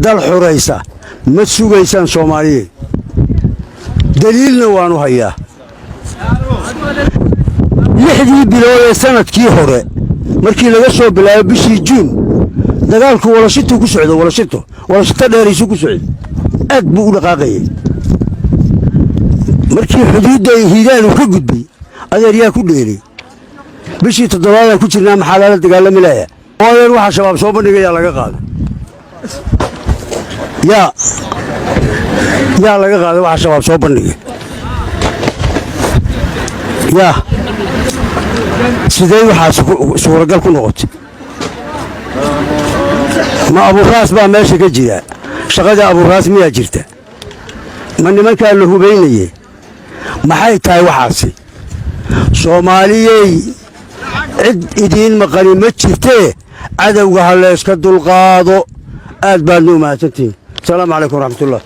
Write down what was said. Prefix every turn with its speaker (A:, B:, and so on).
A: dal xuraysa ma sugaysaan Soomaaliyeed daliilna waanu hayaa lixdii bilood ee sanadkii hore markii laga soo bilaabo bishii Juun dagaalku Washington ku socdo Washington dheerisu ku socdo aad buu u dhaqaaqay markii xuduudda hiiraan uu ka gudbay adeer yaa ku dheeray bishii toddobaad ku jirnaa maxaa dagaalami lahayd oo waxa shabaab soo bandhigaya laga qaado yaa laga qaado waxa shabaab soo bandhigay sidee waxa suuragal ku noqotay ma Abu Raas baa meesha ka jira shaqada Abu Raas miyaa jirta ma nimanka la hubeynayay maxay tahay waxaasi Soomaaliyey cid idin maqani ma jirtee cadawga hal iska dulqaado aad baan u mahadsantiin. Assalaamu alaykum wa rahmatullah.